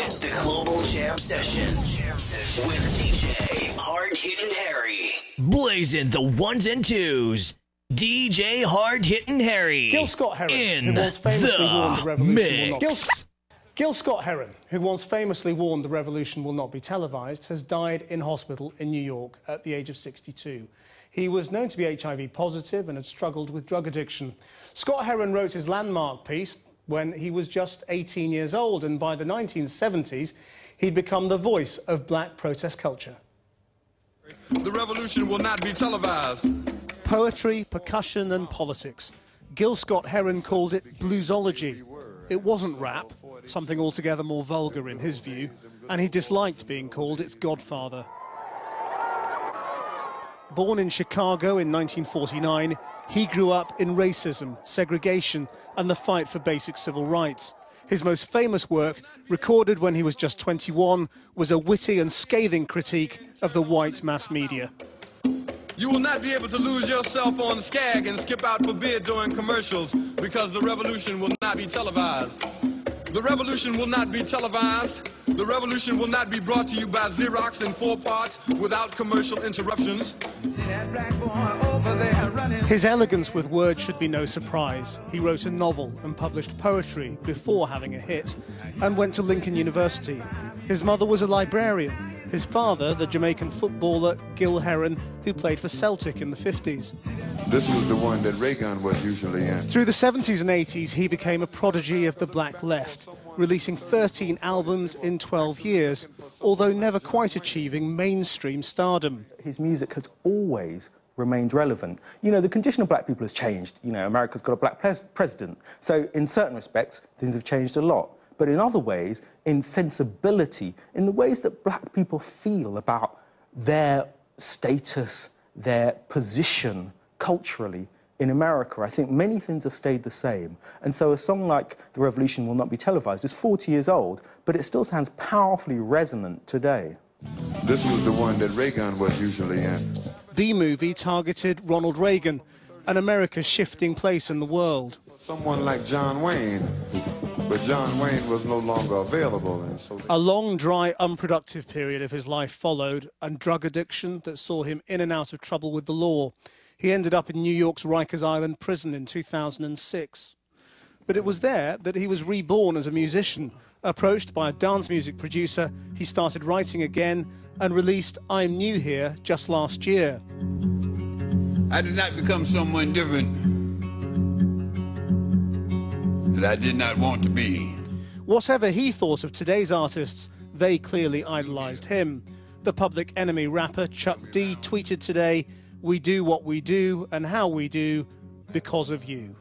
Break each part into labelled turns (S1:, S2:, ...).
S1: It's the Global Jam Session with DJ Hard-Hitting Harry. Blazing the ones and twos. DJ Hard-Hitting Harry.
S2: Scott-Heron, who once famously warned the revolution will not... Scott-Heron, who once famously warned the revolution will not be televised, has died in hospital in New York at the age of 62. He was known to be HIV positive and had struggled with drug addiction. Scott-Heron wrote his landmark piece when he was just 18 years old, and by the 1970s, he'd become the voice of black protest culture.
S3: The revolution will not be televised.
S2: Poetry, percussion and politics. Gil Scott-Heron called it bluesology. It wasn't rap, something altogether more vulgar in his view, and he disliked being called its godfather. Born in Chicago in 1949, he grew up in racism, segregation and the fight for basic civil rights. His most famous work, recorded when he was just 21, was a witty and scathing critique of the white mass media.
S3: You will not be able to lose yourself on Skag and skip out for beer during commercials because the revolution will not be televised. The revolution will not be televised. The revolution will not be brought to you by Xerox in 4 parts without commercial interruptions.
S2: His elegance with words should be no surprise. He wrote a novel and published poetry before having a hit and went to Lincoln University. His mother was a librarian. His father, the Jamaican footballer Gil Heron, who played for Celtic in the 50s.
S4: This was the one that Reagan was usually in.
S2: Through the 70s and 80s, he became a prodigy of the black left, releasing 13 albums in 12 years, although never quite achieving mainstream stardom.
S5: His music has always remained relevant. You know, the condition of black people has changed. You know, America's got a black president. So in certain respects, things have changed a lot. But in other ways, in sensibility, in the ways that black people feel about their status, their position culturally in America, I think many things have stayed the same. And so a song like The Revolution Will Not Be Televised is 40 years old, but it still sounds powerfully resonant today.
S4: This was the one that Reagan was usually in.
S2: The movie targeted Ronald Reagan and America's shifting place in the world.
S4: Someone like John Wayne, but John Wayne was no longer available. And so
S2: a long, dry, unproductive period of his life followed, and drug addiction that saw him in and out of trouble with the law. He ended up in New York's Rikers Island prison in 2006. But it was there that he was reborn as a musician. Approached by a dance music producer, he started writing again and released I'm New Here just last year.
S6: I did not become someone different that I did not want to be.
S2: Whatever he thought of today's artists, they clearly idolized him. The Public Enemy rapper Chuck D tweeted today, "We do what we do and how we do because of you."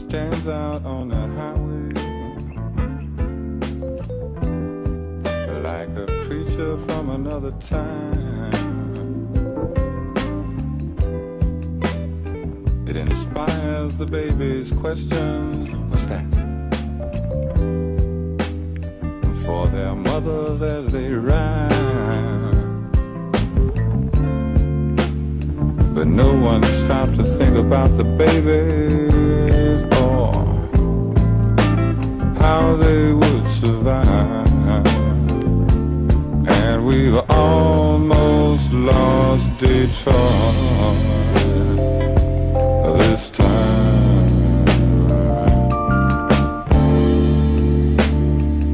S7: Stands out on the highway like a creature from another time. It inspires the baby's questions. What's that? For their mothers as they rhyme. But no one stopped to think about the babies or how they would survive. And we've almost lost Detroit this time.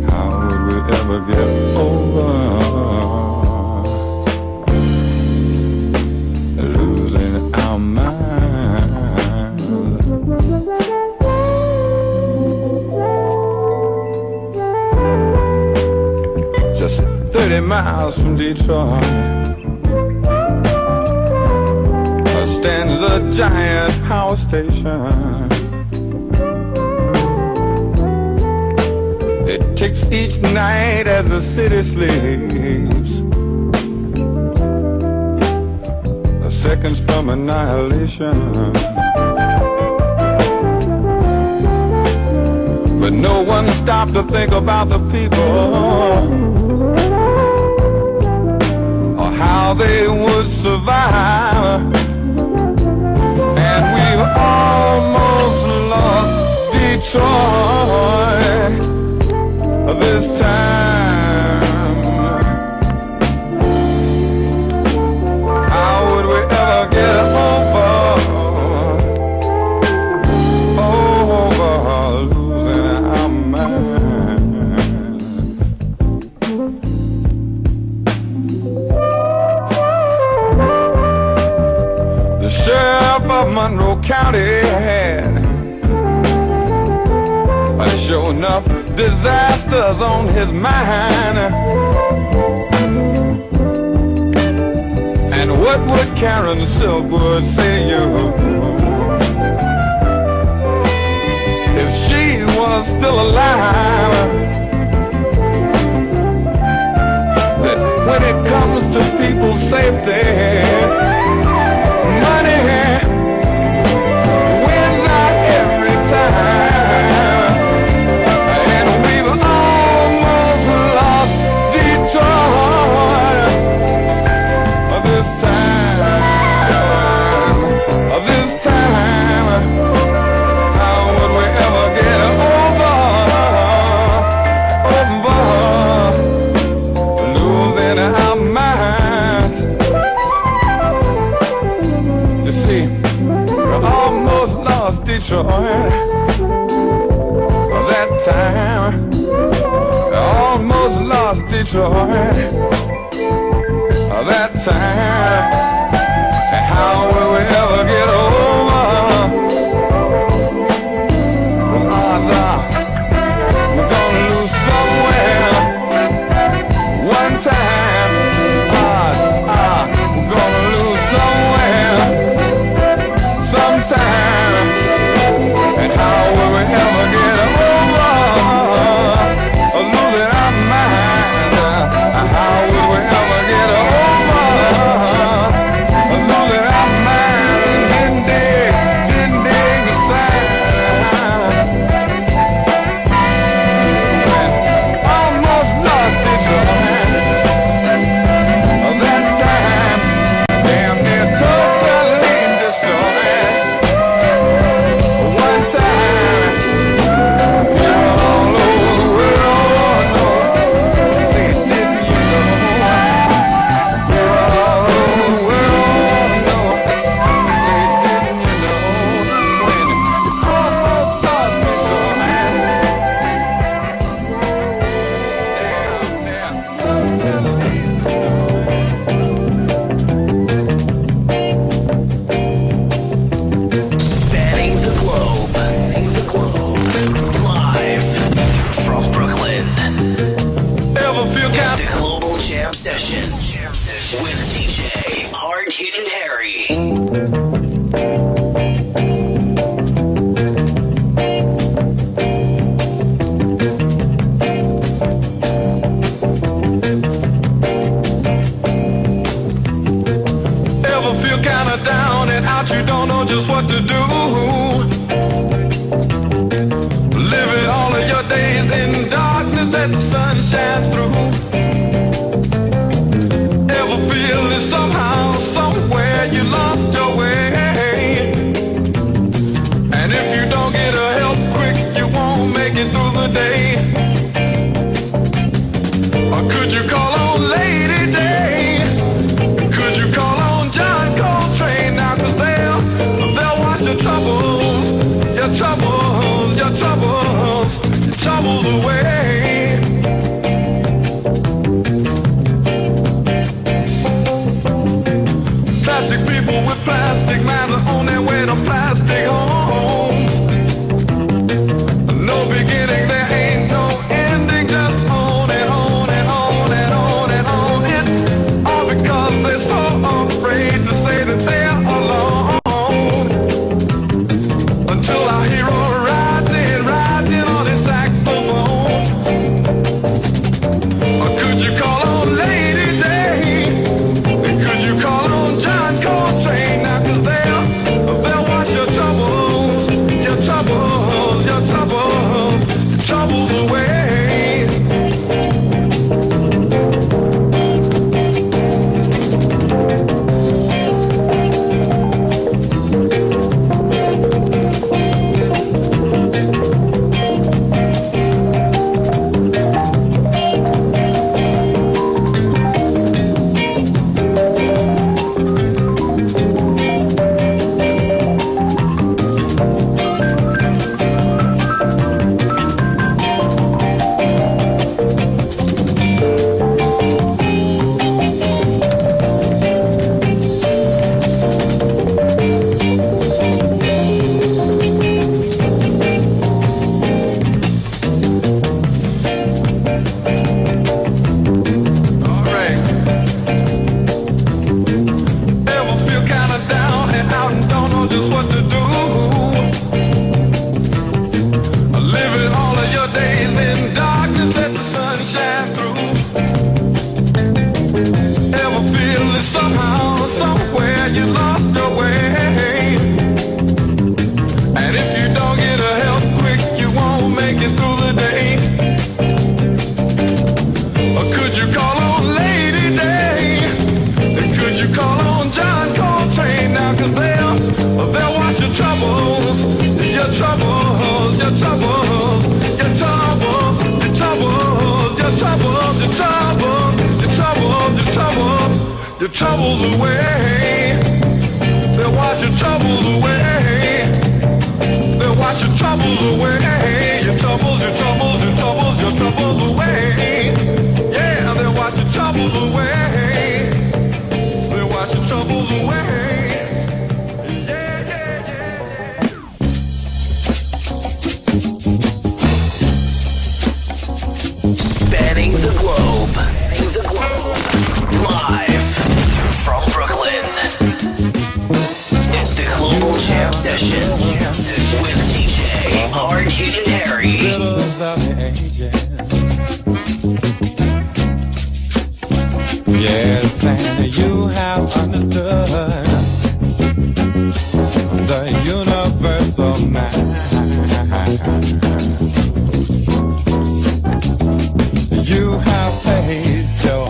S7: How would we ever get over losing our minds? Just 30 miles from Detroit stands a giant power station. It ticks each night as the city sleeps. seconds from annihilation. But no one stopped to think about the people or how they would survive. And we've almost lost Detroit this time. How would we ever get over losing our mind? The sheriff of Monroe County had sure enough disasters on his mind. And what would Karen Silkwood say to you if she was still alive? That when it comes to people's safety, money wins out every time. This time, how would we ever get over losing our minds? You see, we almost lost Detroit that time. We almost lost Detroit that time. How will we ever get over? The odds are we're gonna lose somewhere. One time, odds are we're gonna lose somewhere. Sometime. And how will we ever get over losing our mind? How will we ever get over?
S3: troubles away. They'll wash your troubles away. They'll wash your troubles away. Your troubles, your troubles, your troubles, your troubles away. Yeah, they'll wash your troubles away. They'll wash your troubles away. Yeah, yeah, yeah, yeah.
S1: Spanning the globe. Live from Brooklyn. It's the Global Jam Session with DJ Hard Hitting Harry.
S7: Yes, and you have understood the universal mind. You have placed your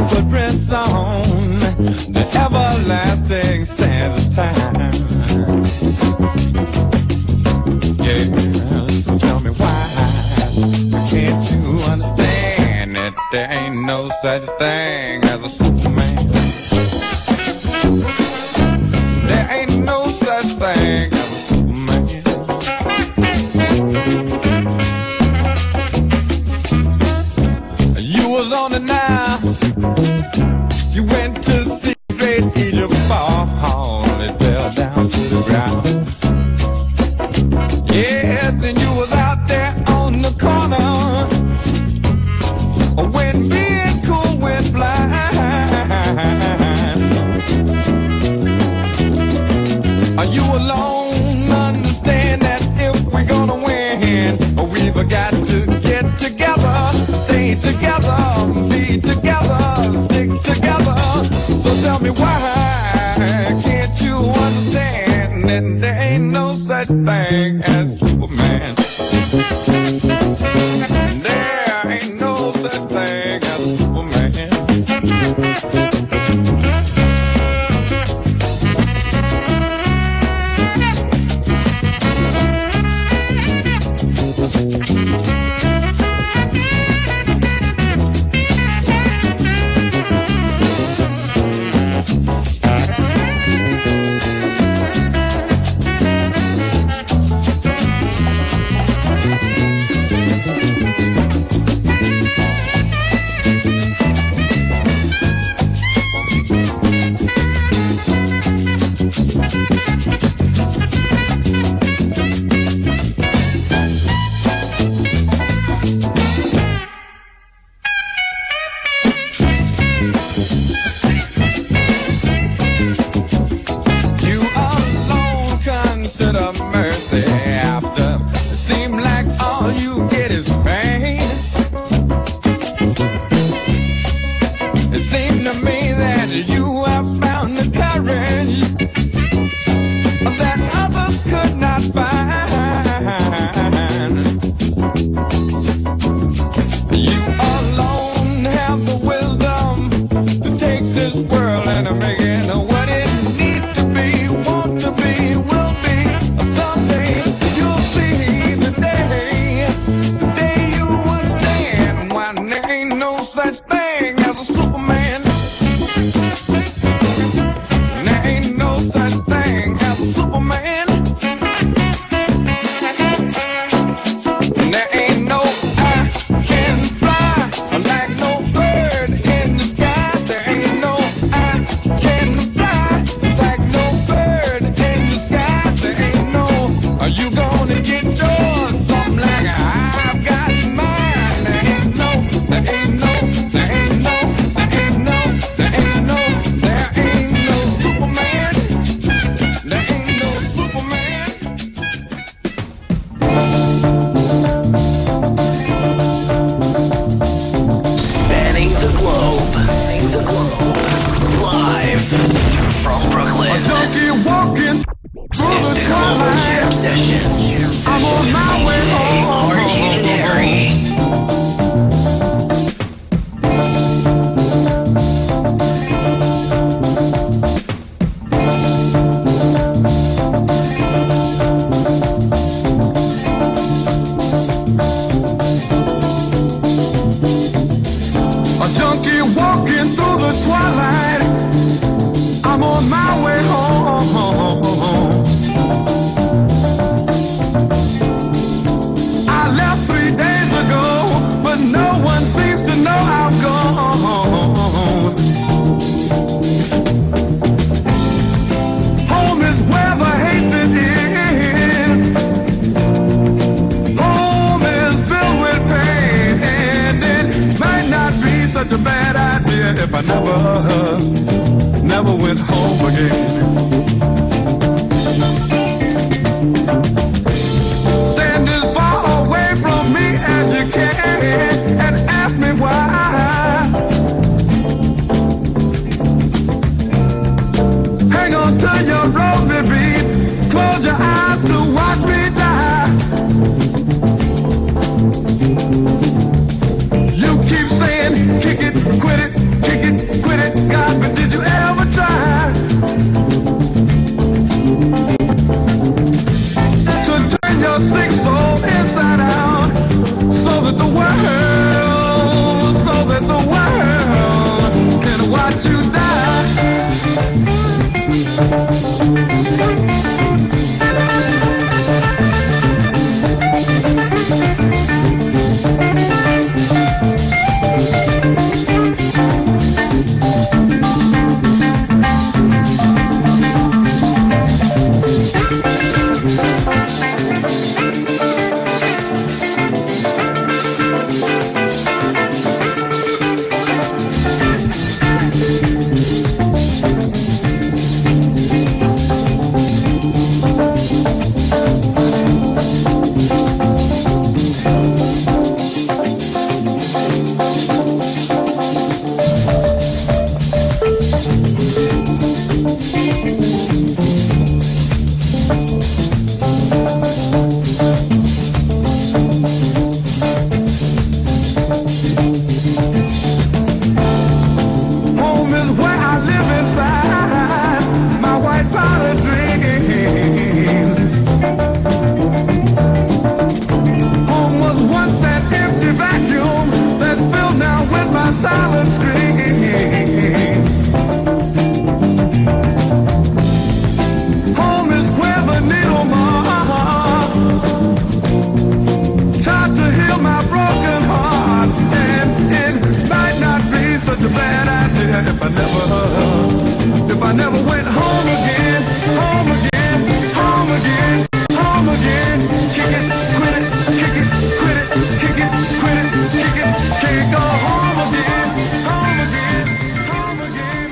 S7: footprints on the everlasting sands of time. Yeah, so tell me why can't you understand that there ain't no such thing as a Superman? There ain't no such thing as a Superman. You was on the Nile, you went to see great Egypt fall, it fell down to the ground. Yes, and you was out there on the corner when being cool went blind. You alone understand that if we're gonna win, we've got to get together, stay together, be together, stick together. So tell me why can't you understand that there ain't no such thing as Superman? There ain't no such thing as a Superman.
S3: Walking through the twilight. dear, if I never went home again. Stand as far away from me as you can and ask me why. Hang on to your rosy beads, close your eyes to watch me die. You keep saying, kick it, quit it, kick it, quit it, God, but did you ever try to turn your sick soul inside out so that the world can watch you die? If I never went home again, home again, home again, home again. Kick it, quit it, kick it, quit it, kick it, quit it, kick it, can't go home again, home again, home again.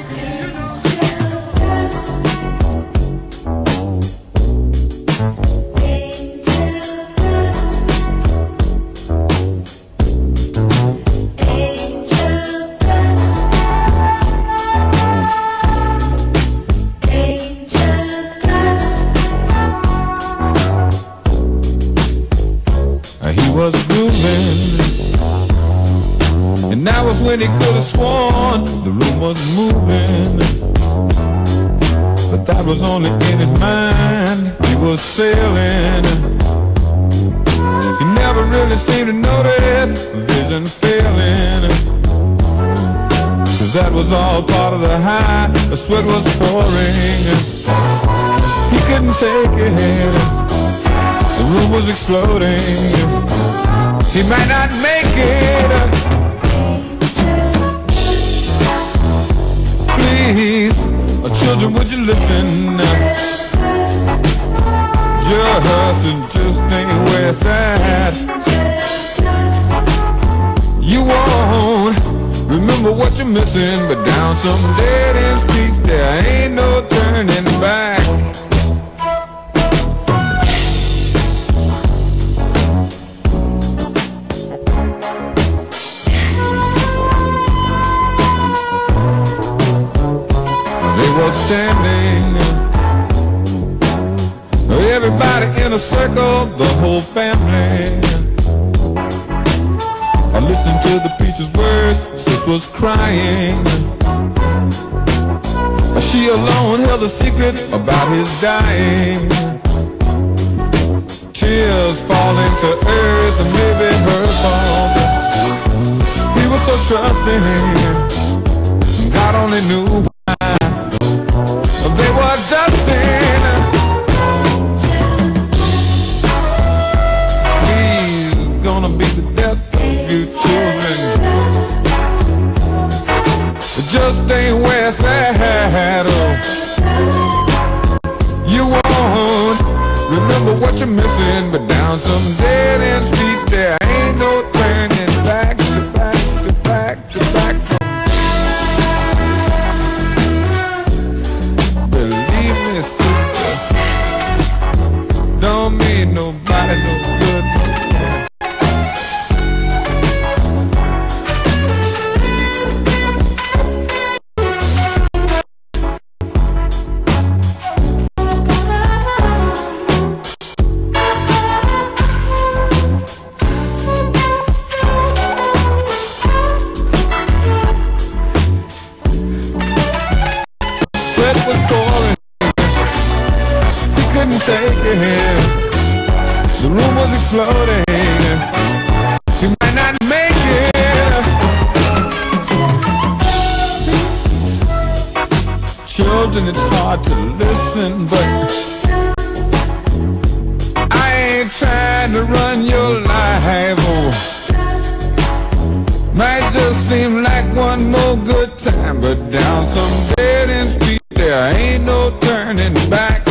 S7: Was grooving, and that was when he could have sworn the room was moving, but that was only in his mind. He was sailing. He never really seemed to notice vision failing, 'cause that was all part of the high. The sweat was pouring. He couldn't take it. The room was exploding. He might not make it. Please, children, would you listen? Just ain't where it's at. You won't remember what you're missing, but down some dead end streets there ain't no turning back. Standing, everybody in a circle, the whole family, listening to the preacher's words. Sis was crying. She alone held a secret about his dying. Tears falling to earth, and maybe her fault. He was so trusting, God only knew. They were dusting. He's gonna be the death of you children. It just ain't where it's at. You won't remember what you're missing, but down some dead end streets there ain't no turning back to back to back to back from. sweat was pouring. He couldn't take it. The room was exploding. He might not make it. Children, it's hard to listen, but I ain't trying to run your life. Oh. Might just seem like one more good time, but down some dead end street there ain't no turning back.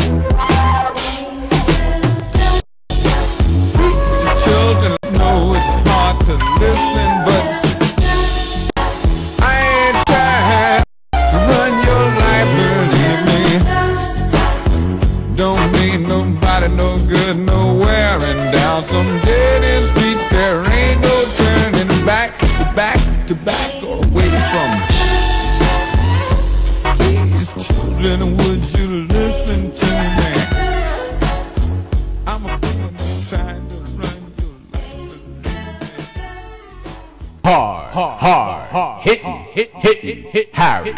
S7: The children know it's hard to listen, but I ain't trying to run your life, believe me. Don't mean nobody no good nowhere, and down some dead end streets there ain't no turning back. Back to back or away from. Please, children, would you listen to me? I'm a fool trying to run your life. Hard, hit, Harry.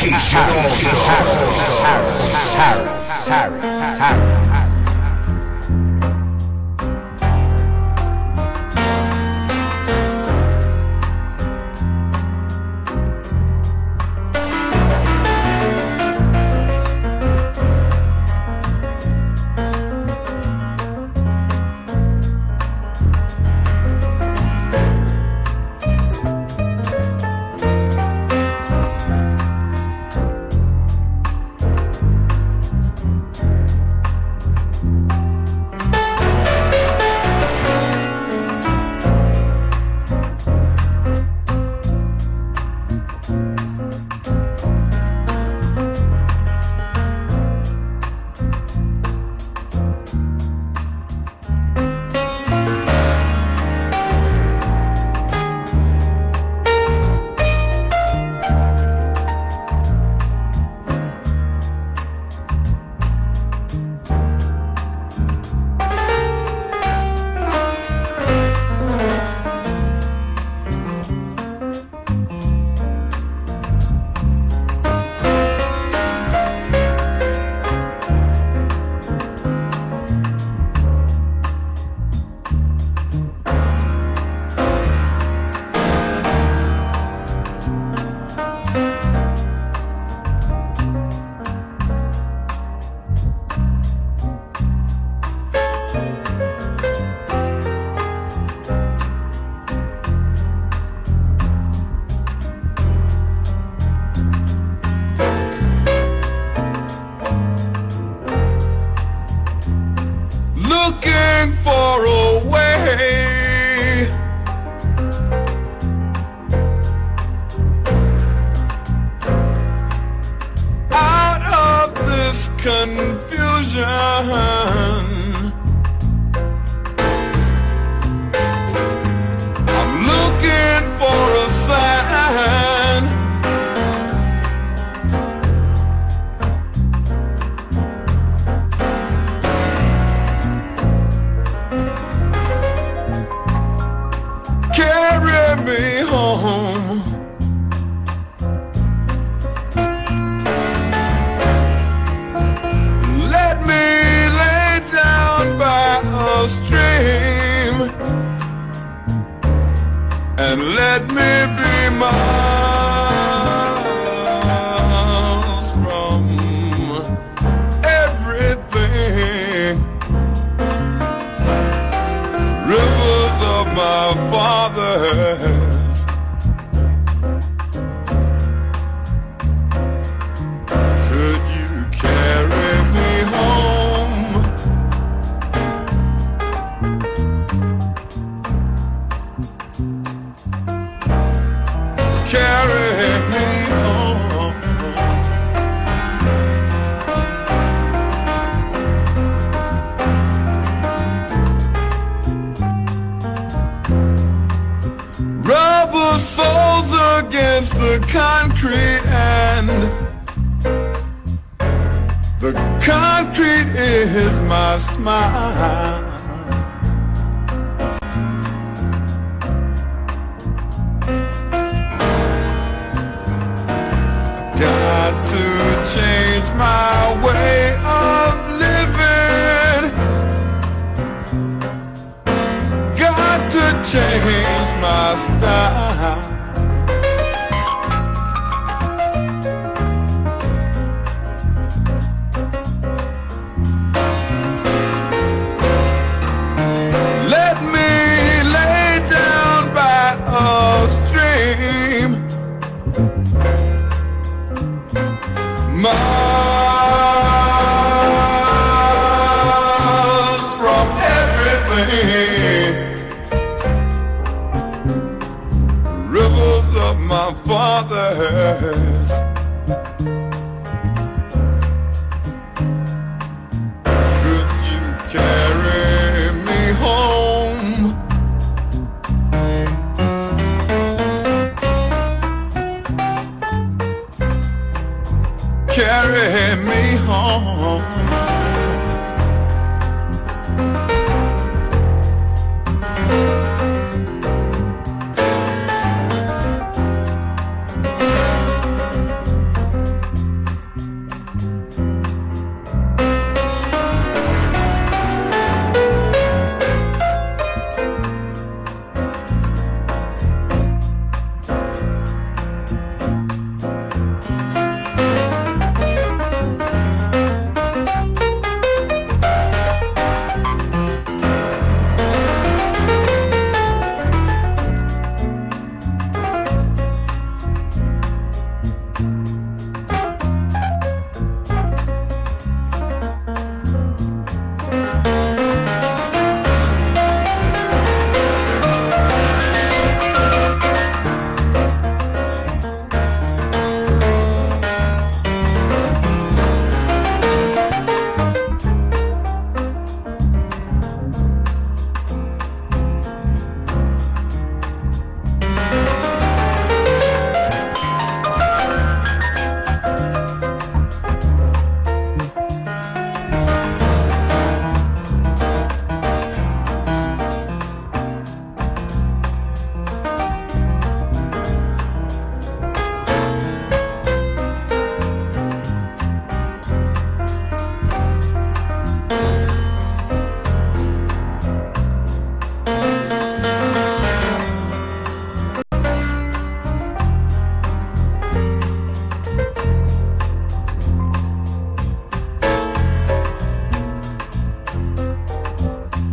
S7: Got to change change my way of living. Got to change my style. Let me lay down by a stream, miles from everything. Rivers of my fathers, could you carry me home? Carry me home.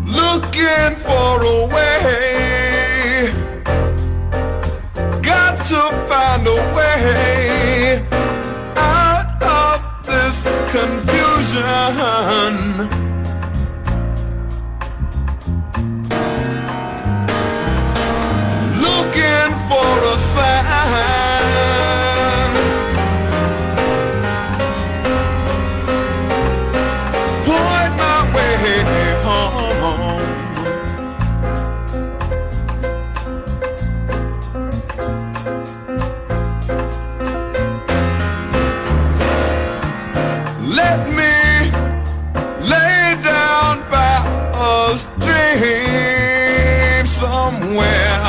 S7: Looking for a way, got to find a way out of this confusion. Looking for a sign, point my way home. Let me lay down by a stream somewhere,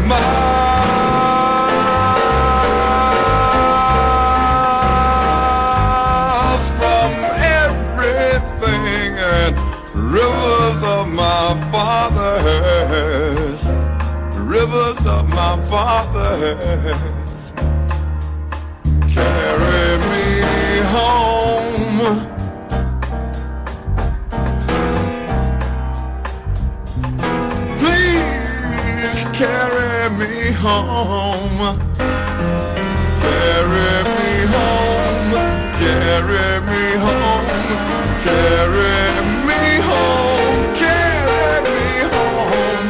S7: miles from everything, and rivers of my fathers, rivers of my fathers, carry me home. Please carry me home. Carry me home. Carry me home. Carry me home. Carry me home.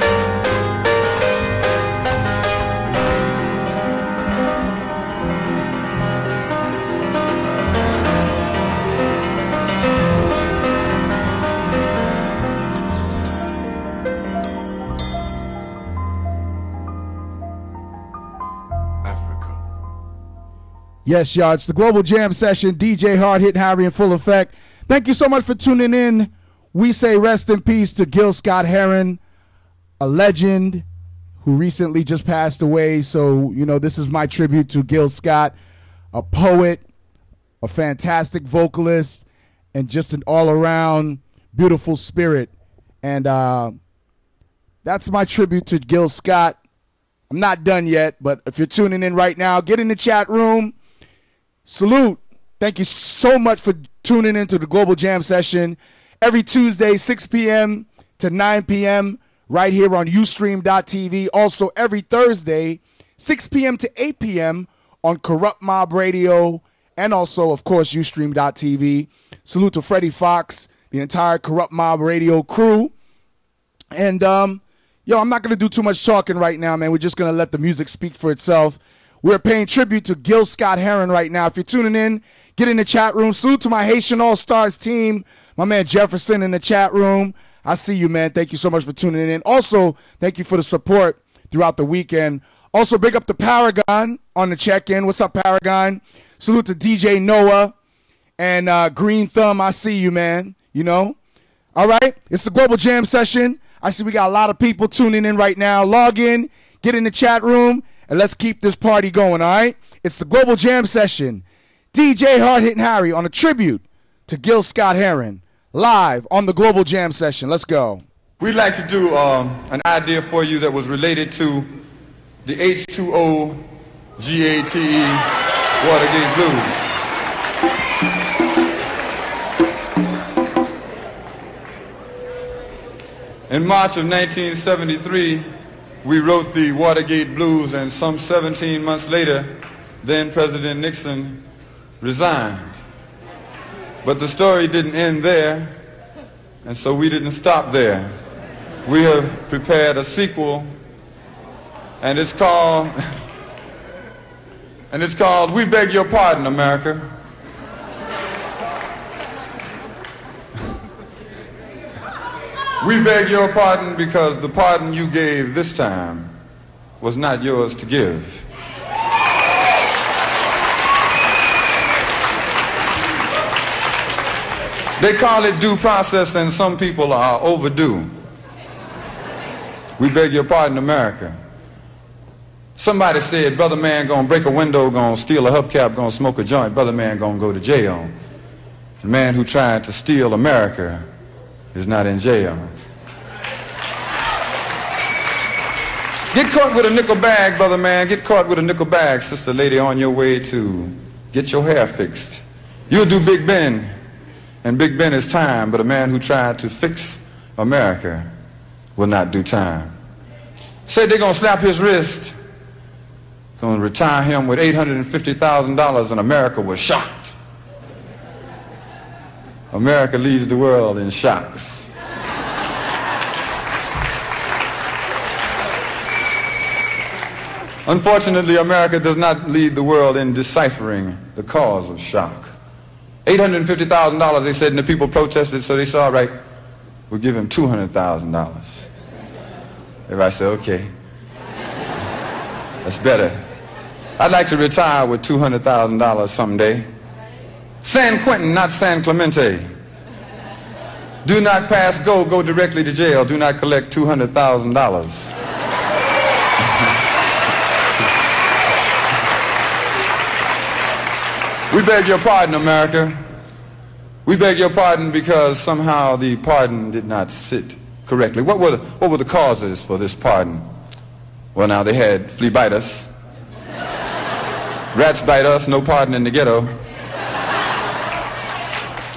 S8: Yes, y'all, it's the Global Jam Session. DJ Hard Hitting Harry in full effect. Thank you so much for tuning in. We say rest in peace to Gil Scott-Heron, a legend who recently just passed away. So, you know, this is my tribute to Gil Scott, a poet, a fantastic vocalist, and just an all-around beautiful spirit. And that's my tribute to Gil Scott. I'm not done yet, but if you're tuning in right now, get in the chat room. Salute. Thank you so much for tuning into the Global Jam Session every Tuesday, 6 p.m. to 9 p.m. right here on Ustream.tv. Also every Thursday, 6 p.m. to 8 p.m. on Corrupt Mob Radio, and also, of course, Ustream.tv. Salute to Freddie Fox, the entire Corrupt Mob Radio crew. And, yo, I'm not going to do too much talking right now, man. We're just going to let the music speak for itself. We're paying tribute to Gil Scott-Heron right now. If you're tuning in, get in the chat room. Salute to my Haitian All-Stars team. My man Jefferson in the chat room. I see you, man. Thank you so much for tuning in. Also, thank you for the support throughout the weekend. Also, big up to Paragon on the check-in. What's up, Paragon? Salute to DJ Noah and Green Thumb. I see you, man. You know? All right. It's the Global Jam Session. I see we got a lot of people tuning in right now. Log in, get in the chat room, and let's keep this party going, all right? It's the Global Jam Session. DJ Hard Hitting Harry on a tribute to Gil Scott-Heron, live on the Global Jam Session. Let's go.
S3: We'd like to do an idea for you that was related to the H2O GATE Watergate Blues. In March of 1973, we wrote the Watergate Blues, and some 17 months later, then President Nixon resigned. But the story didn't end there, and so we didn't stop there. We have prepared a sequel, and it's called We Beg Your Pardon, America. We beg your pardon because the pardon you gave this time was not yours to give. They call it due process, and some people are overdue. We beg your pardon, America. Somebody said, brother man gonna break a window, gonna steal a hubcap, gonna smoke a joint, brother man gonna go to jail. The man who tried to steal America is not in jail. Get caught with a nickel bag, brother man. Get caught with a nickel bag, sister lady, on your way to get your hair fixed. You'll do Big Ben, and Big Ben is time, but a man who tried to fix America will not do time. Said they're going to slap his wrist, going to retire him with $850,000, and America was shocked. America leads the world in shocks. Unfortunately, America does not lead the world in deciphering the cause of shock. $850,000, they said, and the people protested, so they said, all right, we'll give him $200,000. Everybody said, okay. That's better. I'd like to retire with $200,000 someday. San Quentin, not San Clemente. Do not pass go, go directly to jail. Do not collect $200,000. We beg your pardon, America. We beg your pardon because somehow the pardon did not sit correctly. What were the causes for this pardon? Well, now they had flea bite us, rats bite us, no pardon in the ghetto.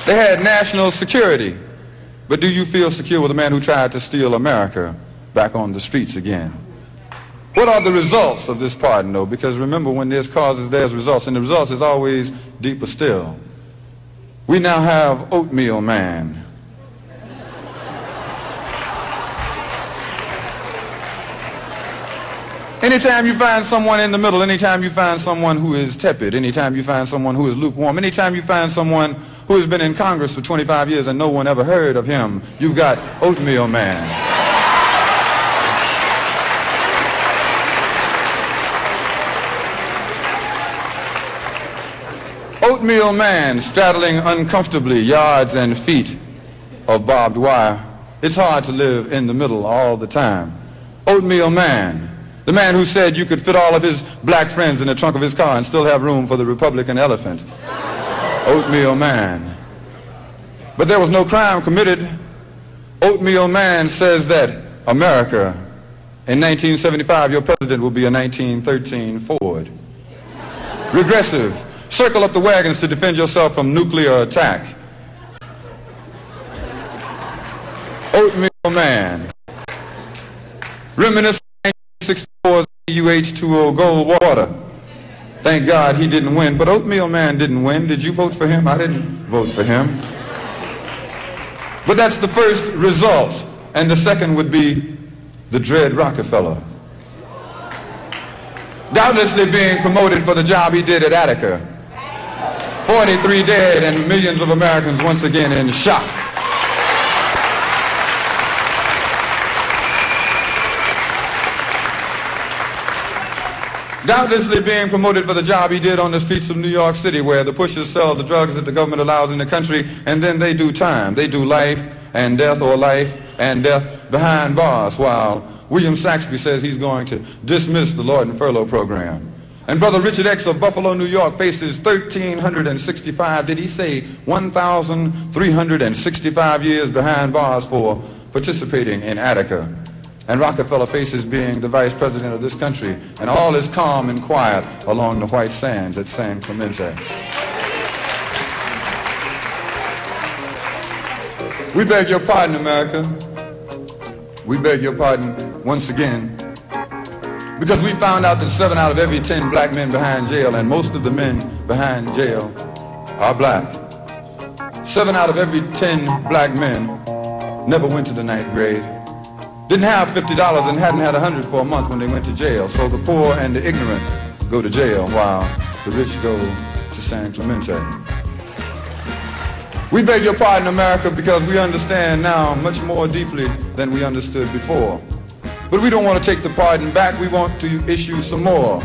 S3: They had national security. But do you feel secure with a man who tried to steal America back on the streets again? What are the results of this pardon, though? Because remember, when there's causes, there's results, and the results is always deeper still. We now have Oatmeal Man. Anytime you find someone in the middle, anytime you find someone who is tepid, anytime you find someone who is lukewarm, anytime you find someone who has been in Congress for 25 years and no one ever heard of him, you've got Oatmeal Man. Oatmeal Man straddling uncomfortably yards and feet of barbed wire. It's hard to live in the middle all the time. Oatmeal Man, the man who said you could fit all of his black friends in the trunk of his car and still have room for the Republican elephant.
S4: Oatmeal Man. But there was no crime committed. Oatmeal Man says that America, in 1975, your president will be a 1913 Ford. Regressive. Circle up the wagons to defend yourself from nuclear attack. Oatmeal Man. Reminiscent of 1964's UH2O Gold Water. Thank God he didn't win, but Oatmeal Man didn't win. Did you vote for him? I didn't vote for him. But that's the first result. And the second would be the dread Rockefeller. Doubtlessly being promoted for the job he did at Attica. 43 dead and millions of Americans once again in shock. Doubtlessly being promoted for the job he did on the streets of New York City, where the pushers sell the drugs that the government allows in the country, and then they do time. They do life and death, or life and death behind bars, while William Saxby says he's going to dismiss the Lord and Furlough program. And Brother Richard X of Buffalo, New York faces 1,365, did he say 1,365 years behind bars for participating in Attica. And Rockefeller faces being the vice president of this country, and all is calm and quiet along the white sands at San Clemente. We beg your pardon, America. We beg your pardon once again, because we found out that 7 out of every 10 black men behind jail, and most of the men behind jail are black. 7 out of every 10 black men never went to the 9th grade. Didn't have $50 and hadn't had $100 for a month when they went to jail. So the poor and the ignorant go to jail while the rich go to San Clemente. We beg your pardon, America, because we understand now much more deeply than we understood before. But we don't want to take the pardon back. We want to issue some more.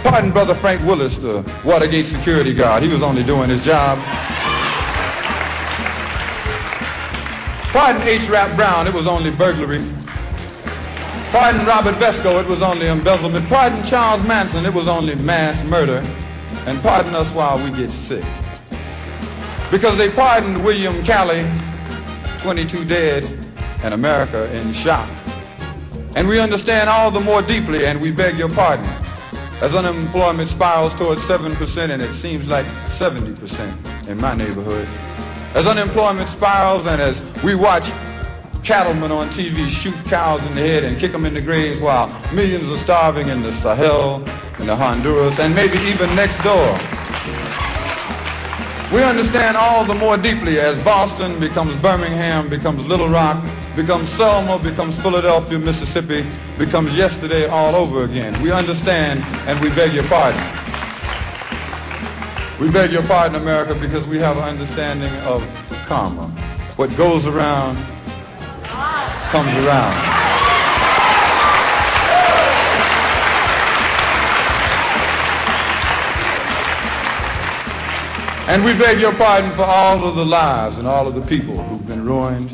S4: Pardon Brother Frank Willis, the Watergate security guard. He was only doing his job. Pardon H. Rap Brown. It was only burglary. Pardon Robert Vesco, it was only embezzlement. Pardon Charles Manson, it was only mass murder. And pardon us while we get sick. Because they pardoned William Calley, 22 dead, and America in shock. And we understand all the more deeply, and we beg your pardon, as unemployment spirals towards 7%, and it seems like 70% in my neighborhood. As unemployment spirals, and as we watch cattlemen on TV shoot cows in the head and kick them in the graves while millions are starving in the Sahel, in the Honduras, and maybe even next door. We understand all the more deeply as Boston becomes Birmingham, becomes Little Rock, becomes Selma, becomes Philadelphia, Mississippi, becomes yesterday all over again. We understand, and we beg your pardon. We beg your pardon, America, because we have an understanding of karma. What goes around comes around. And we beg your pardon for all of the lives and all of the people who've been ruined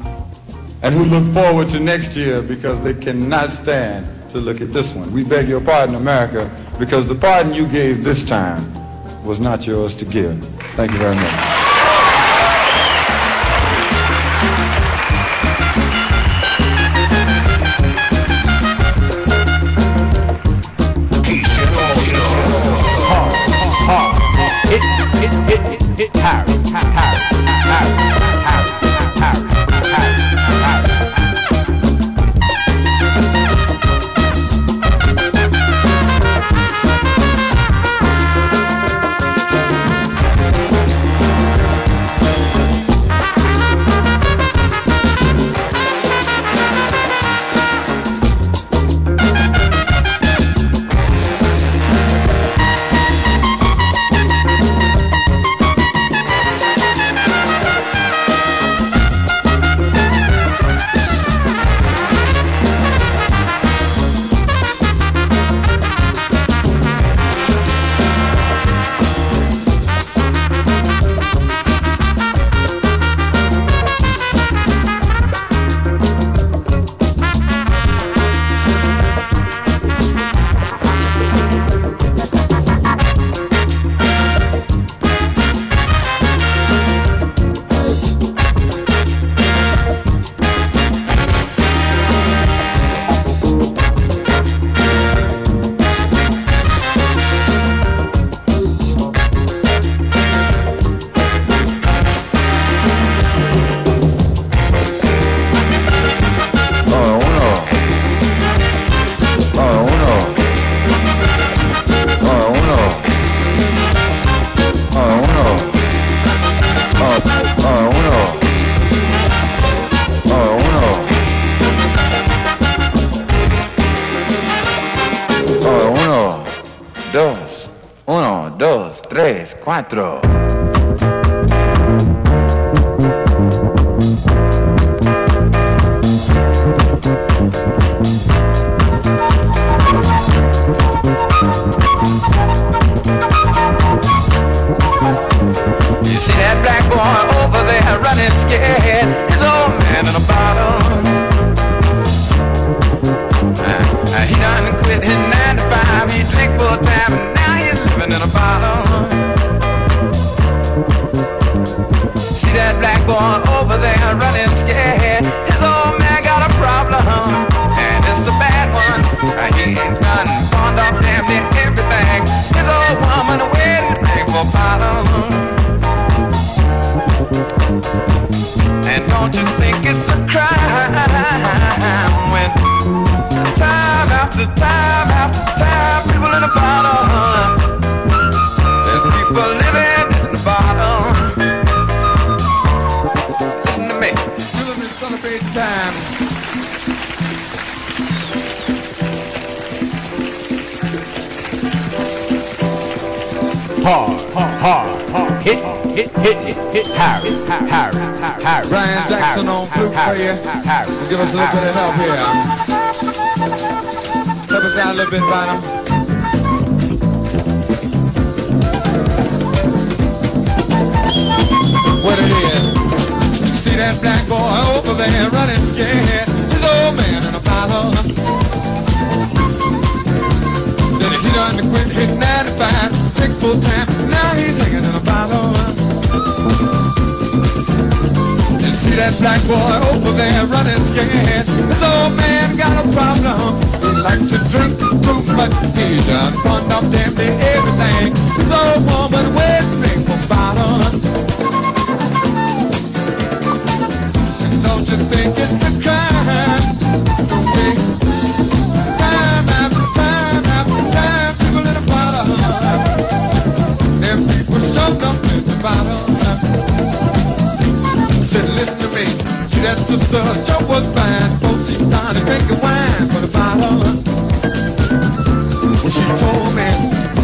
S4: and who look forward to next year because they cannot stand to look at this one. We beg your pardon, America, because the pardon you gave this time was not yours to give. Thank you very much.
S7: maestro.
S9: You see that black boy over there running scared, his old man in a bottle. He done quit his 9 to 5, he drink full time, and now he's living in a bottle. See that black boy over there running scared, his old man got a problem, and it's a bad one. He ain't done pawned off damn near everything, his old woman waiting to bring for bottle. And don't you think it's a crime when time after time after time, people in the bottom, there's people living in the bottom. Listen to me.
S7: Children celebrate time.
S10: Hard, hit, Harry.
S7: Brian Jackson on flute for you. Give us a little bit of help here. Help us out a little bit, Bottom. What it is? See that black boy over there running scared. His old man in a bottle. Said he done quit hit 95, take full time. Now he's hanging in a bottle. You see that black boy over there running scared. His old man got a problem. He likes to drink too much. He done pawned off damn near everything. His old woman went drink from bottle. And don't you think it's a crime? Time after time after time, people in the bottle. Them people showed up in the bottle. Said, listen to me. See that sister, Joe was fine. Before she started drinking wine for the bottle. Well, she told me,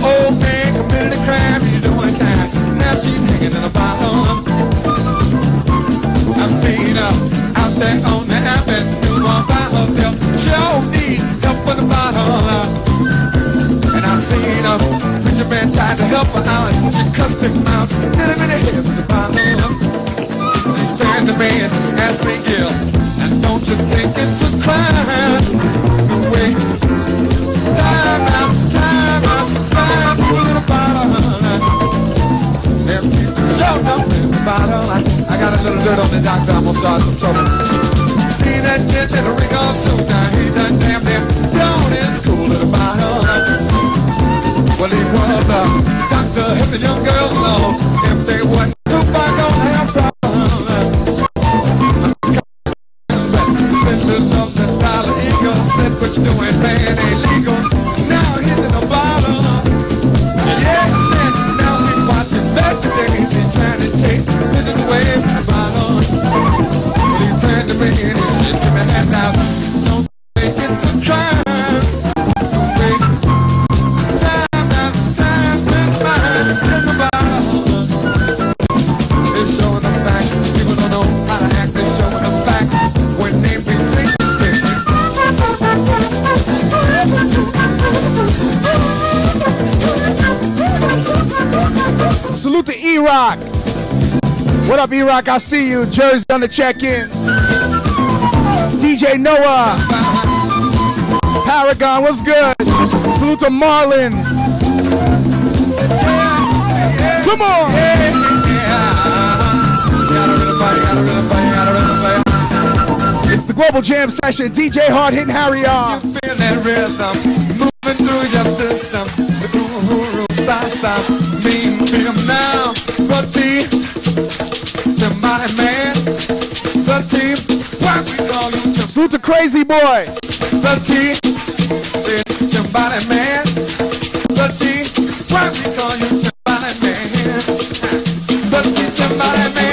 S7: old man committed a crime, he's doing time. Now she's hanging in a bottle. I've seen her out there on the avenue all by herself. She don't need help with the bottle. And I've seen her, preacher man tried to help her out. She cussed him out, hit him in the head with the bottle. Turned to me and asked me, Gil, and don't you think it's a crime? Wait, time after time after time, people in the bottle. Them people showed up in the bottle. I got a little dirt on the doctor, I'm gonna start some trouble. See that gent in a ring on suit, now he done damn near down in school in the bottle. Well, he was a doctor, helping young girls along. If they wasn't too far, gonna have problems. Said what you doing, man, ain't legal. Now he's in the bottle. Yeah, he said, now he's watching back today. He's trying to take business away from the bottle. But he turned to me and he said, give me a hand out. Don't think it's a crime. Wait, time after time, spend mine in the bottle. They're showing the facts. People don't know how to act. They're showing the facts when they be drinking.
S8: Salute to E-Rock. What up, E-Rock? I see you. Jersey on the check-in. DJ Noah. Paragon, what's good? Salute to Marlon. Come on. It's the Global Jam Session. DJ Hard hitting Harry on.
S7: You feel that rhythm moving through your system. Salsa, mean feel now. The team, somebody man. The team, why we call you?
S8: Salute to Crazy Boy.
S7: The team, somebody man. The team, why we call you? Somebody man. The team, somebody man.